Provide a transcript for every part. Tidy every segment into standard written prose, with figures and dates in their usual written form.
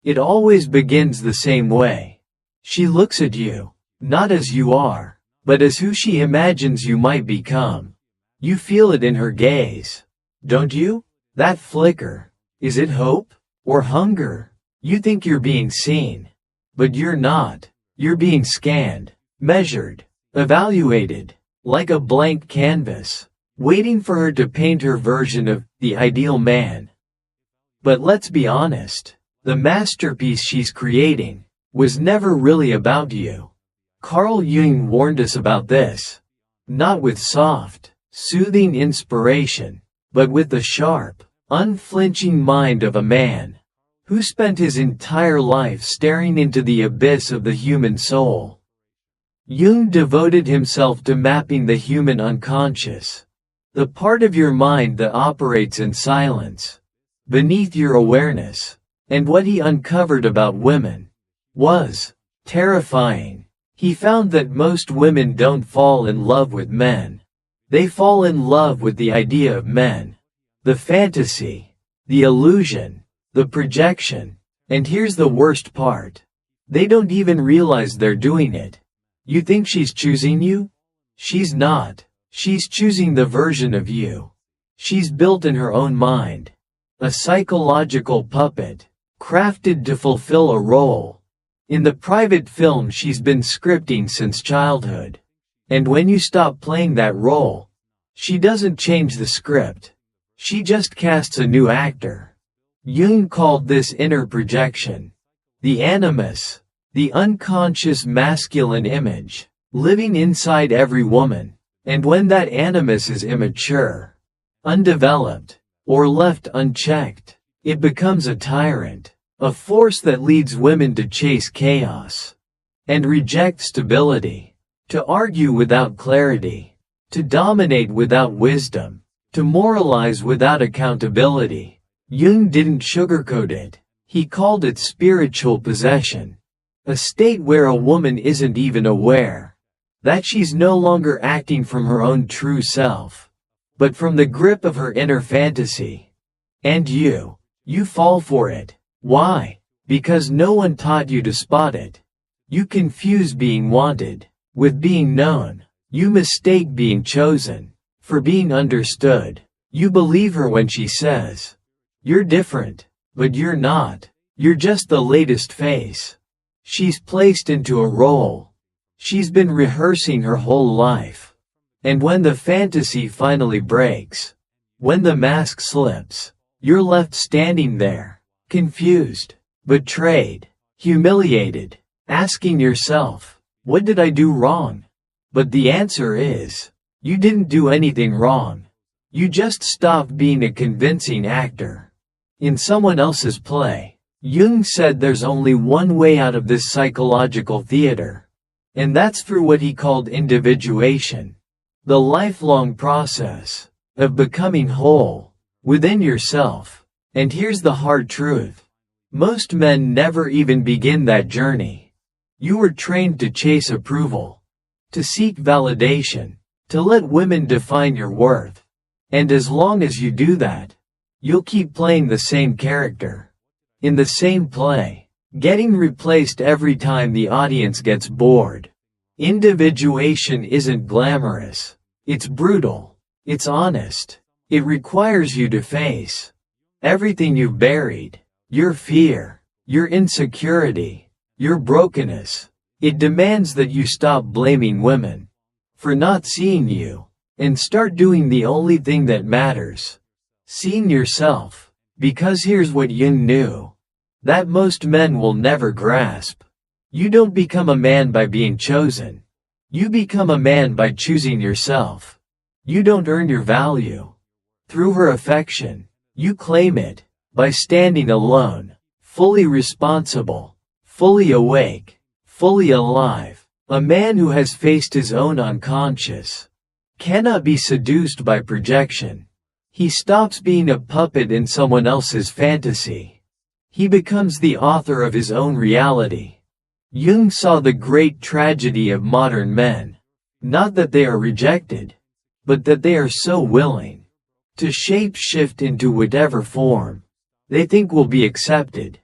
It always begins the same way. She looks at you, not as you are, but as who she imagines you might become. You feel it in her gaze, don't you? That flicker. Is it hope? Or hunger? You think you're being seen. But you're not. You're being scanned, measured, evaluated, like a blank canvas, waiting for her to paint her version of the ideal man. But let's be honest, the masterpiece she's creating was never really about you. Carl Jung warned us about this. Not with soft, soothing inspiration, but with the sharp, unflinching mind of a man who spent his entire life staring into the abyss of the human soul. Jung devoted himself to mapping the human unconscious, the part of your mind that operates in silence, beneath your awareness, and what he uncovered about women was terrifying. He found that most women don't fall in love with men. They fall in love with the idea of men. The fantasy, the illusion, the projection. And here's the worst part. They don't even realize they're doing it. You think she's choosing you? She's not. She's choosing the version of you she's built in her own mind. A psychological puppet, crafted to fulfill a role. In the private film she's been scripting since childhood. And when you stop playing that role, she doesn't change the script. She just casts a new actor. Jung called this inner projection. The animus, the unconscious masculine image, living inside every woman. And when that animus is immature, undeveloped, or left unchecked, it becomes a tyrant, a force that leads women to chase chaos and reject stability, to argue without clarity, to dominate without wisdom, to moralize without accountability. Jung didn't sugarcoat it. He called it spiritual possession, a state where a woman isn't even aware that she's no longer acting from her own true self, but from the grip of her inner fantasy. And you fall for it. Why? Because no one taught you to spot it. You confuse being wanted with being known. You mistake being chosen for being understood. You believe her when she says, "You're different," but you're not. You're just the latest face she's placed into a role she's been rehearsing her whole life. And when the fantasy finally breaks, when the mask slips, you're left standing there, confused, betrayed, humiliated, asking yourself, what did I do wrong? But the answer is, you didn't do anything wrong. You just stopped being a convincing actor in someone else's play. Jung said there's only one way out of this psychological theater, and that's through what he called individuation, the lifelong process of becoming whole within yourself. And here's the hard truth. Most men never even begin that journey. You were trained to chase approval, to seek validation, to let women define your worth. And as long as you do that, you'll keep playing the same character, in the same play, getting replaced every time the audience gets bored. Individuation isn't glamorous. It's brutal. It's honest. It requires you to face everything you've buried, your fear, your insecurity, your brokenness. It demands that you stop blaming women for not seeing you, and start doing the only thing that matters, seeing yourself. Because here's what Jung knew, that most men will never grasp. You don't become a man by being chosen. You become a man by choosing yourself. You don't earn your value through her affection. You claim it by standing alone, fully responsible, fully awake, fully alive. A man who has faced his own unconscious cannot be seduced by projection. He stops being a puppet in someone else's fantasy. He becomes the author of his own reality. Jung saw the great tragedy of modern men. Not that they are rejected, but that they are so willing to shape-shift into whatever form they think will be accepted.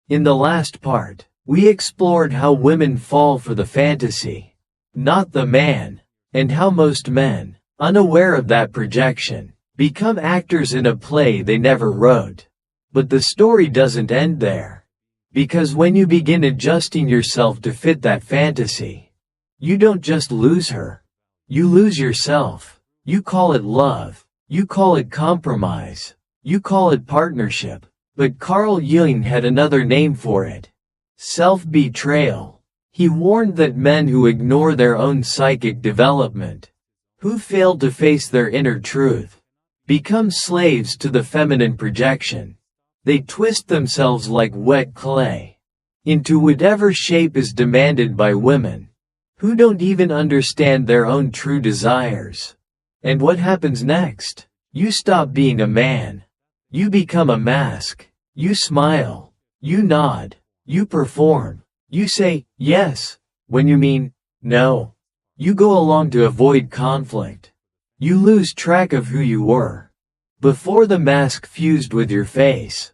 In the last part, we explored how women fall for the fantasy, not the man, and how most men, unaware of that projection, become actors in a play they never wrote. But the story doesn't end there. Because when you begin adjusting yourself to fit that fantasy, you don't just lose her. You lose yourself. You call it love. You call it compromise. You call it partnership. But Carl Jung had another name for it. Self-betrayal. He warned that men who ignore their own psychic development, who fail to face their inner truth, become slaves to the feminine projection. They twist themselves like wet clay into whatever shape is demanded by women, who don't even understand their own true desires. And what happens next? You stop being a man. You become a mask. You smile. You nod. You perform. You say, yes, when you mean, no. You go along to avoid conflict. You lose track of who you were before the mask fused with your face.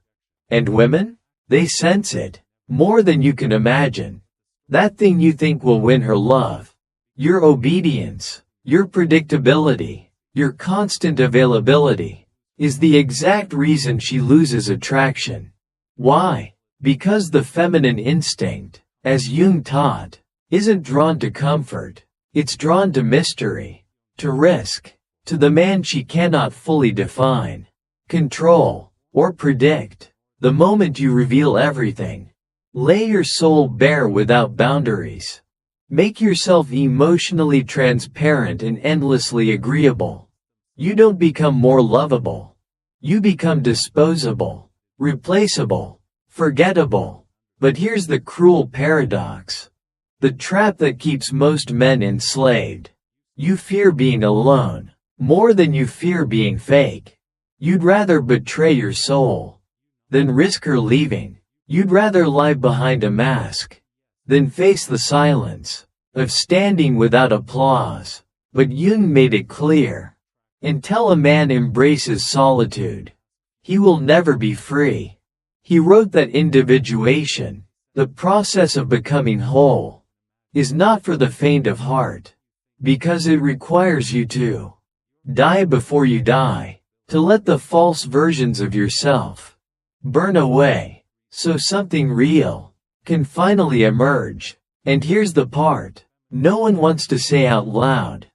And women? They sense it, more than you can imagine. That thing you think will win her love, your obedience, your predictability, your constant availability, is the exact reason she loses attraction. Why? Because the feminine instinct, as Jung taught, isn't drawn to comfort, it's drawn to mystery, to risk, to the man she cannot fully define, control, or predict. The moment you reveal everything, lay your soul bare without boundaries, make yourself emotionally transparent and endlessly agreeable, you don't become more lovable. You become disposable, replaceable, forgettable. But here's the cruel paradox. The trap that keeps most men enslaved. You fear being alone, more than you fear being fake. You'd rather betray your soul than risk her leaving. You'd rather lie behind a mask than face the silence of standing without applause. But Jung made it clear. Until a man embraces solitude, he will never be free. He wrote that individuation, the process of becoming whole, is not for the faint of heart, because it requires you to die before you die, to let the false versions of yourself burn away, so something real can finally emerge. And here's the part no one wants to say out loud.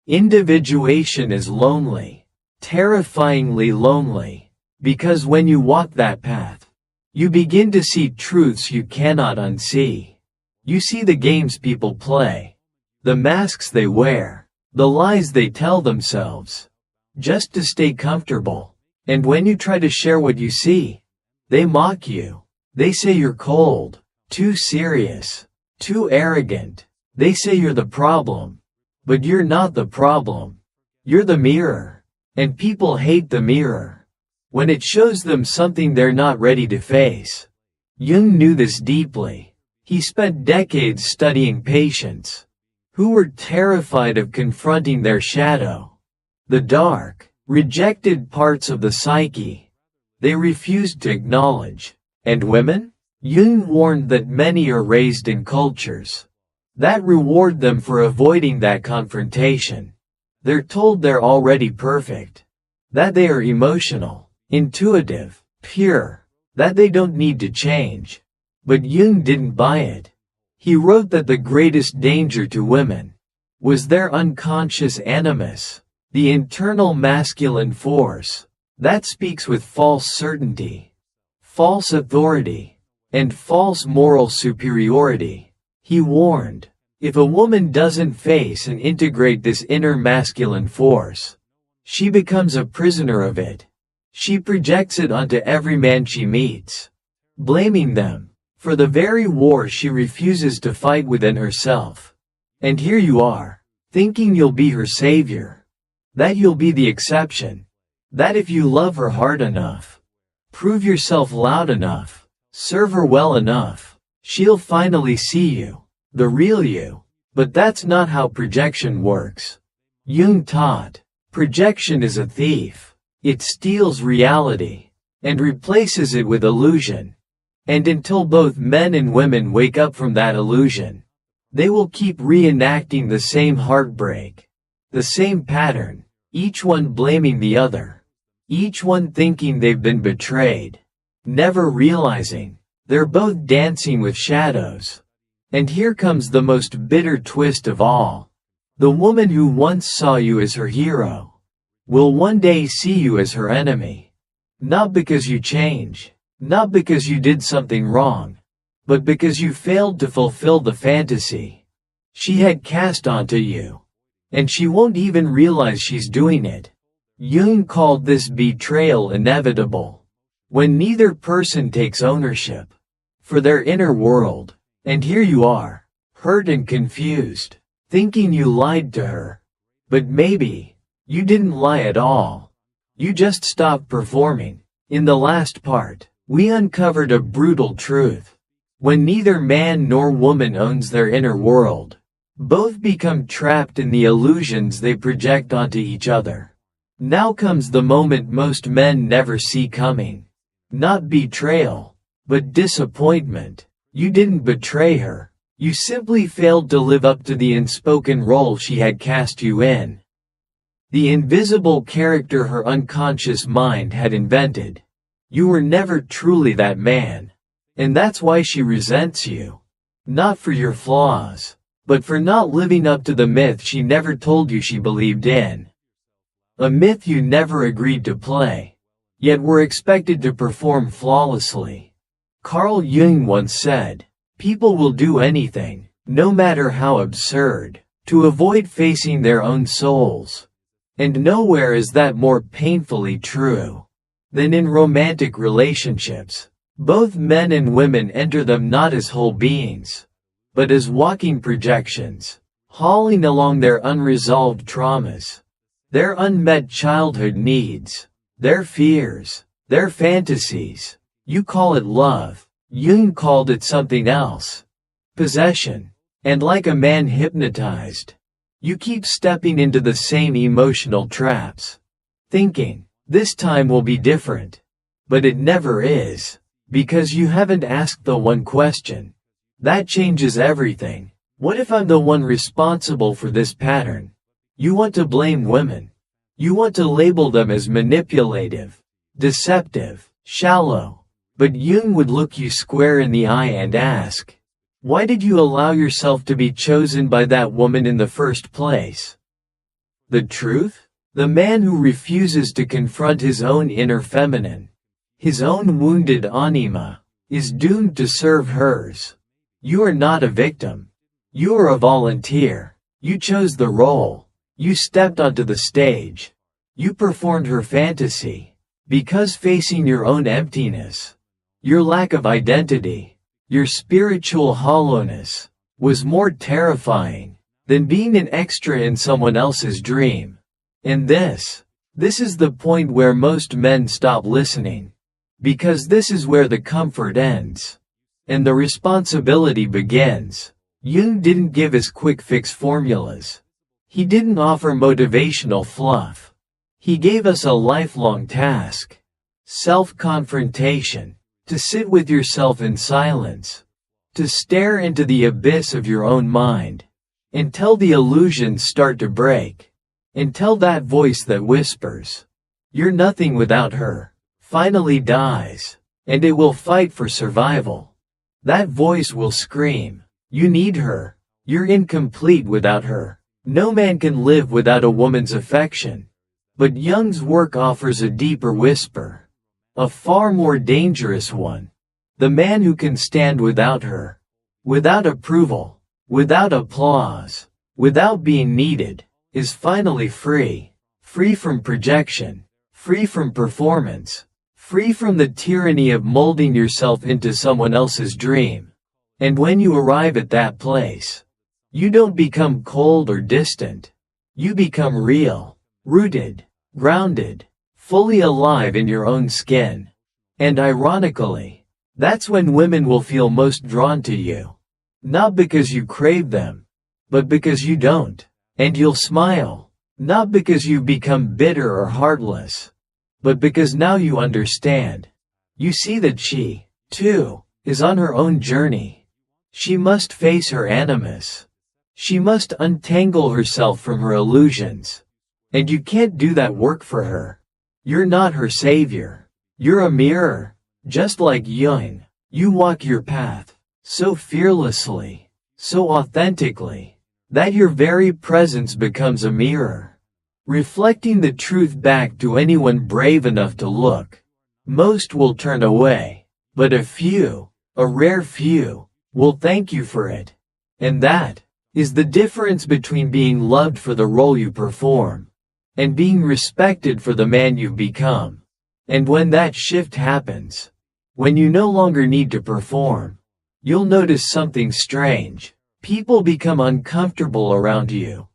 Individuation is lonely, terrifyingly lonely, because when you walk that path, you begin to see truths you cannot unsee. You see the games people play, the masks they wear, the lies they tell themselves, just to stay comfortable. And when you try to share what you see, they mock you. They say you're cold, too serious, too arrogant. They say you're the problem. But you're not the problem. You're the mirror. And people hate the mirror when it shows them something they're not ready to face. Jung knew this deeply. He spent decades studying patients who were terrified of confronting their shadow, the dark, rejected parts of the psyche they refused to acknowledge. And women? Jung warned that many are raised in cultures that reward them for avoiding that confrontation. They're told they're already perfect, that they are emotional, intuitive, pure, that they don't need to change. But Jung didn't buy it. He wrote that the greatest danger to women was their unconscious animus, the internal masculine force that speaks with false certainty, false authority, and false moral superiority. He warned, if a woman doesn't face and integrate this inner masculine force, she becomes a prisoner of it. She projects it onto every man she meets, blaming them for the very war she refuses to fight within herself. And here you are, thinking you'll be her savior, that you'll be the exception, that if you love her hard enough, prove yourself loud enough, serve her well enough, she'll finally see you, the real you. But that's not how projection works. Jung taught, projection is a thief. It steals reality and replaces it with illusion. And until both men and women wake up from that illusion, they will keep reenacting the same heartbreak, the same pattern, each one blaming the other, each one thinking they've been betrayed, never realizing they're both dancing with shadows. And here comes the most bitter twist of all. The woman who once saw you as her hero will one day see you as her enemy. Not because you change, not because you did something wrong, but because you failed to fulfill the fantasy she had cast onto you. And she won't even realize she's doing it. Jung called this betrayal inevitable, when neither person takes ownership for their inner world. And here you are, hurt and confused, thinking you lied to her. But maybe you didn't lie at all. You just stopped performing. In the last part, we uncovered a brutal truth. When neither man nor woman owns their inner world, both become trapped in the illusions they project onto each other. Now comes the moment most men never see coming. Not betrayal, but disappointment. You didn't betray her. You simply failed to live up to the unspoken role she had cast you in. The invisible character her unconscious mind had invented. You were never truly that man. And that's why she resents you. Not for your flaws, but for not living up to the myth she never told you she believed in. A myth you never agreed to play, yet were expected to perform flawlessly. Carl Jung once said, "People will do anything, no matter how absurd, to avoid facing their own souls." And nowhere is that more painfully true than in romantic relationships. Both men and women enter them not as whole beings, but as walking projections, hauling along their unresolved traumas, their unmet childhood needs, their fears, their fantasies. You call it love. Jung called it something else. Possession. And like a man hypnotized, you keep stepping into the same emotional traps, thinking, this time will be different. But it never is, because you haven't asked the one question that changes everything. What if I'm the one responsible for this pattern? You want to blame women. You want to label them as manipulative, deceptive, shallow. But Jung would look you square in the eye and ask, why did you allow yourself to be chosen by that woman in the first place? The truth? The man who refuses to confront his own inner feminine, his own wounded anima, is doomed to serve hers. You are not a victim. You are a volunteer. You chose the role. You stepped onto the stage. You performed her fantasy. Because facing your own emptiness, your lack of identity, your spiritual hollowness, was more terrifying than being an extra in someone else's dream. And this is the point where most men stop listening. Because this is where the comfort ends. And the responsibility begins. Jung didn't give us quick fix formulas. He didn't offer motivational fluff. He gave us a lifelong task. Self-confrontation. To sit with yourself in silence. To stare into the abyss of your own mind. Until the illusions start to break. Until that voice that whispers, "You're nothing without her," finally dies. And it will fight for survival. That voice will scream, "You need her. You're incomplete without her." No man can live without a woman's affection. But Jung's work offers a deeper whisper. A far more dangerous one. The man who can stand without her. Without approval. Without applause. Without being needed. Is finally free. Free from projection. Free from performance. Free from the tyranny of molding yourself into someone else's dream. And when you arrive at that place, you don't become cold or distant. You become real. Rooted. Grounded. Fully alive in your own skin. And ironically, that's when women will feel most drawn to you. Not because you crave them, but because you don't. And you'll smile, not because you've become bitter or heartless, but because now you understand. You see that she, too, is on her own journey. She must face her animus. She must untangle herself from her illusions. And you can't do that work for her. You're not her savior. You're a mirror. Just like Jung, you walk your path so fearlessly, so authentically, that your very presence becomes a mirror, reflecting the truth back to anyone brave enough to look. Most will turn away, but a few, a rare few, will thank you for it. And that is the difference between being loved for the role you perform and being respected for the man you've become. And when that shift happens, when you no longer need to perform, you'll notice something strange. People become uncomfortable around you.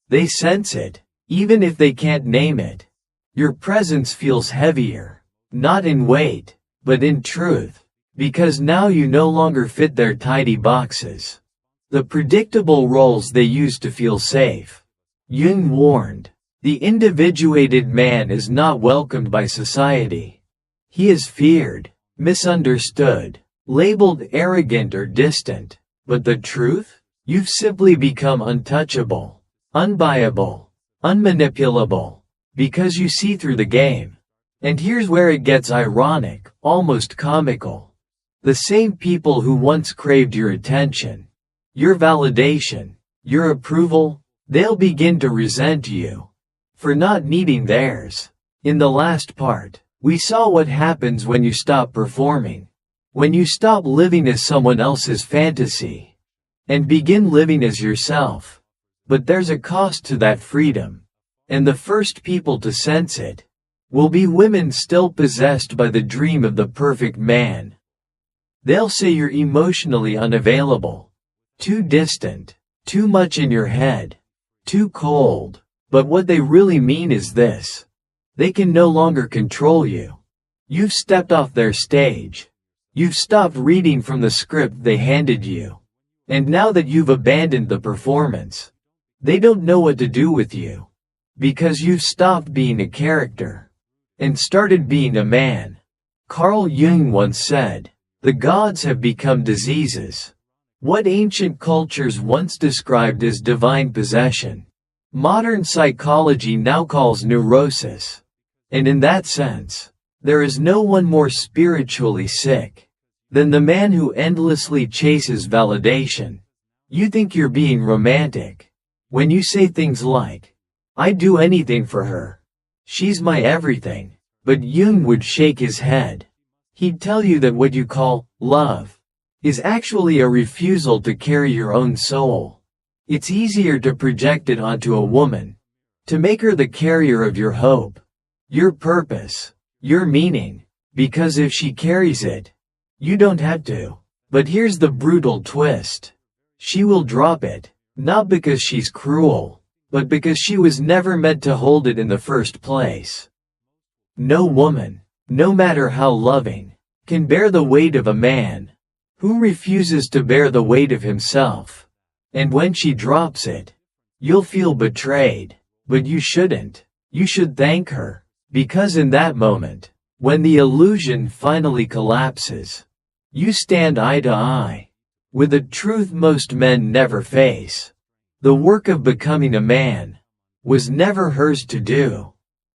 They sense it, even if they can't name it. Your presence feels heavier, not in weight, but in truth, because now you no longer fit their tidy boxes, the predictable roles they used to feel safe. Jung warned, the individuated man is not welcomed by society. He is feared, misunderstood, labeled arrogant or distant. But the truth? You've simply become untouchable, unbuyable, unmanipulable, because you see through the game. And here's where it gets ironic, almost comical. The same people who once craved your attention, your validation, your approval, they'll begin to resent you for not needing theirs. In the last part, we saw what happens when you stop performing, when you stop living as someone else's fantasy, and begin living as yourself. But there's a cost to that freedom, and the first people to sense it will be women still possessed by the dream of the perfect man. They'll say you're emotionally unavailable, too distant, too much in your head, too cold. But what they really mean is this: they can no longer control you. You've stepped off their stage. You've stopped reading from the script they handed you. And now that you've abandoned the performance, they don't know what to do with you. Because you've stopped being a character and started being a man. Carl Jung once said, the gods have become diseases. What ancient cultures once described as divine possession, modern psychology now calls neurosis. And in that sense, there is no one more spiritually sick than the man who endlessly chases validation. You think you're being romantic when you say things like, I'd do anything for her. She's my everything. But Jung would shake his head. He'd tell you that what you call love is actually a refusal to carry your own soul. It's easier to project it onto a woman, to make her the carrier of your hope, your purpose, your meaning, because if she carries it, you don't have to. But here's the brutal twist. She will drop it, not because she's cruel, but because she was never meant to hold it in the first place. No woman, no matter how loving, can bear the weight of a man who refuses to bear the weight of himself. And when she drops it, you'll feel betrayed, but you shouldn't. You should thank her, because in that moment, when the illusion finally collapses, you stand eye to eye with a truth most men never face. The work of becoming a man was never hers to do.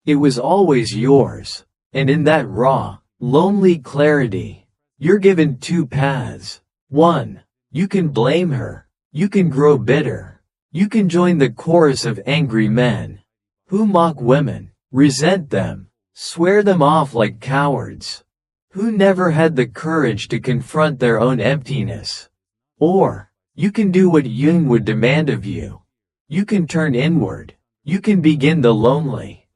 It was always yours. And in that raw, lonely clarity, you're given two paths. One, you can blame her. You can grow bitter. You can join the chorus of angry men who mock women, resent them, swear them off like cowards, who never had the courage to confront their own emptiness. Or, you can do what Jung would demand of you. You can turn inward. You can begin the lonely,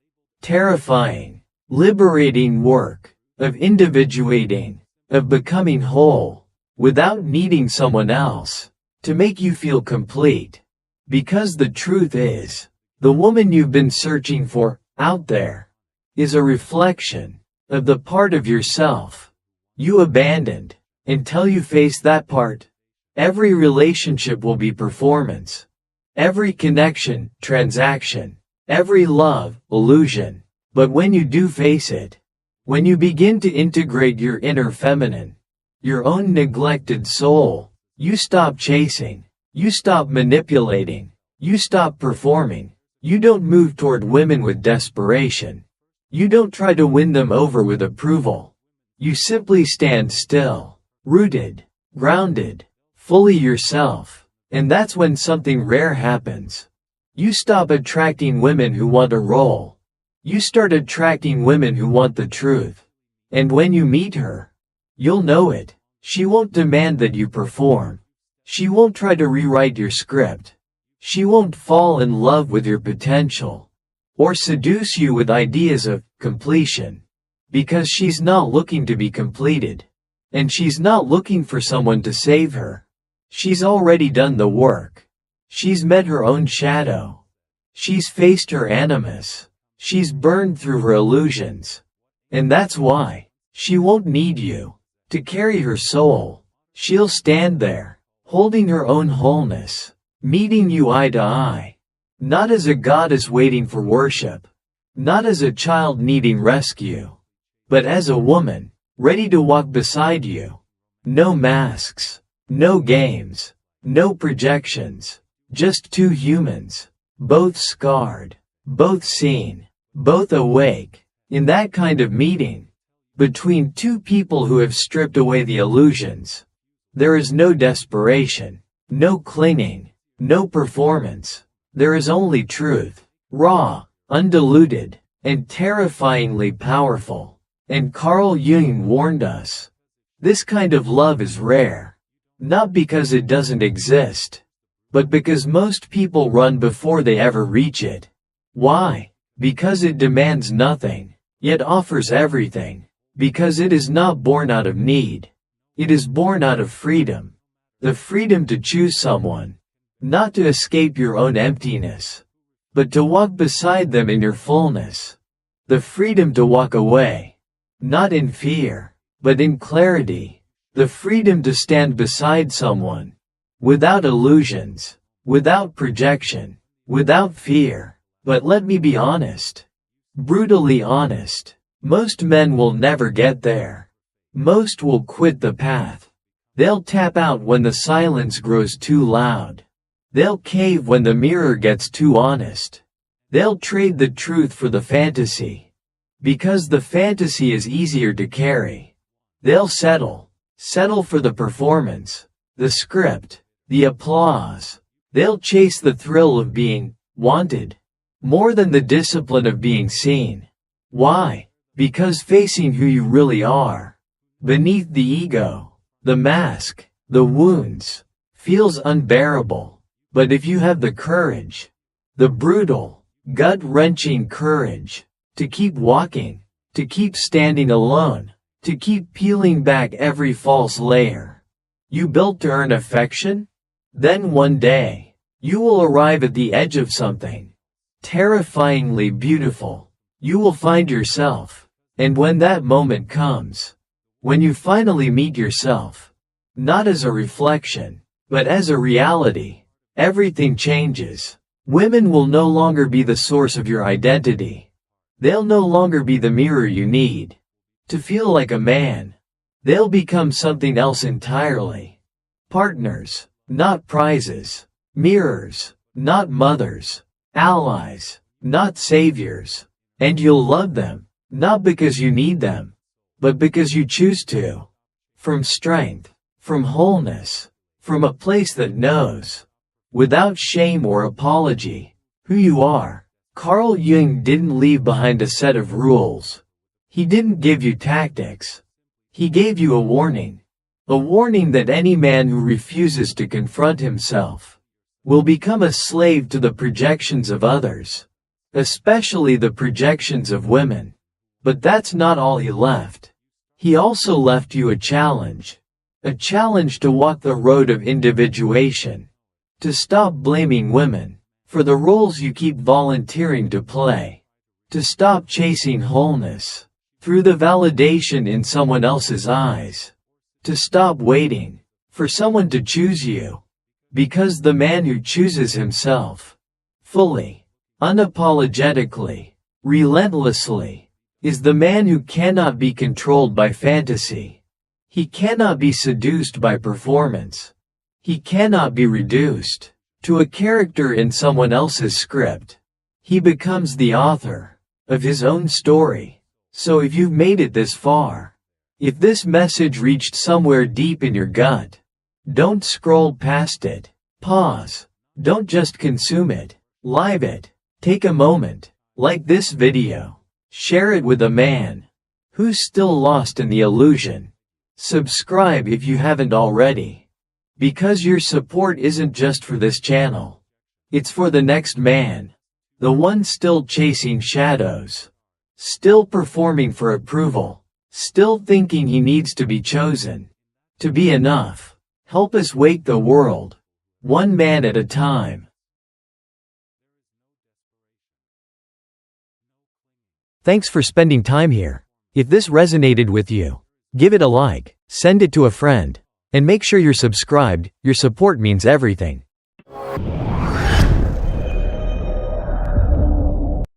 terrifying, liberating work of individuating, of becoming whole, without needing someone else to make you feel complete. Because the truth is, the woman you've been searching for, out there, is a reflection of the part of yourself you abandoned. Until you face that part, every relationship will be performance. Every connection, transaction. Every love, illusion. But when you do face it, when you begin to integrate your inner feminine, your own neglected soul. You stop chasing. You stop manipulating. You stop performing. You don't move toward women with desperation. You don't try to win them over with approval. You simply stand still, rooted, grounded, fully yourself. And that's when something rare happens. You stop attracting women who want a role. You start attracting women who want the truth. And when you meet her, you'll know it. She won't demand that you perform. She won't try to rewrite your script. She won't fall in love with your potential, or seduce you with ideas of completion, because she's not looking to be completed, and she's not looking for someone to save her. She's already done the work. She's met her own shadow. She's faced her animus. She's burned through her illusions. And that's why she won't need you to carry her soul. She'll stand there, holding her own wholeness, meeting you eye to eye, not as a goddess waiting for worship, not as a child needing rescue, but as a woman, ready to walk beside you. No masks, no games, no projections, just two humans, both scarred, both seen, both awake. In that kind of meeting, between two people who have stripped away the illusions, there is no desperation, no clinging, no performance. There is only truth, raw, undiluted, and terrifyingly powerful. And Carl Jung warned us, this kind of love is rare, not because it doesn't exist, but because most people run before they ever reach it. Why? Because it demands nothing, yet offers everything. Because it is not born out of need. It is born out of freedom. The freedom to choose someone, not to escape your own emptiness, but to walk beside them in your fullness. The freedom to walk away, not in fear, but in clarity. The freedom to stand beside someone, without illusions, without projection, without fear. But let me be honest, brutally honest, most men will never get there. Most will quit the path. They'll tap out when the silence grows too loud. They'll cave when the mirror gets too honest. They'll trade the truth for the fantasy, because the fantasy is easier to carry. They'll settle for the performance, the script, the applause. They'll chase the thrill of being wanted, more than the discipline of being seen. Why? Because facing who you really are, beneath the ego, the mask, the wounds, feels unbearable. But if you have the courage, the brutal, gut-wrenching courage, to keep walking, to keep standing alone, to keep peeling back every false layer you built to earn affection, then one day, you will arrive at the edge of something terrifyingly beautiful. You will find yourself, and when that moment comes, when you finally meet yourself, not as a reflection, but as a reality, everything changes. Women will no longer be the source of your identity. They'll no longer be the mirror you need to feel like a man. They'll become something else entirely. Partners, not prizes. Mirrors, not mothers. Allies, not saviors. And you'll love them, not because you need them, but because you choose to. From strength, from wholeness, from a place that knows, without shame or apology, who you are. Carl Jung didn't leave behind a set of rules. He didn't give you tactics. He gave you a warning that any man who refuses to confront himself will become a slave to the projections of others, especially the projections of women. But that's not all he left. He also left you a challenge to walk the road of individuation, to stop blaming women for the roles you keep volunteering to play, to stop chasing wholeness through the validation in someone else's eyes, to stop waiting for someone to choose you, because the man who chooses himself fully, unapologetically, relentlessly, is the man who cannot be controlled by fantasy. He cannot be seduced by performance. He cannot be reduced to a character in someone else's script. He becomes the author of his own story. So if you've made it this far, if this message reached somewhere deep in your gut, don't scroll past it. Pause. Don't just consume it. Live it. Take a moment. Like this video. Share it with a man who's still lost in the illusion. Subscribe if you haven't already. Because your support isn't just for this channel. It's for the next man. The one still chasing shadows. Still performing for approval. Still thinking he needs to be chosen. To be enough. Help us wake the world. One man at a time. Thanks for spending time here. If this resonated with you, give it a like, send it to a friend, and make sure you're subscribed. Your support means everything.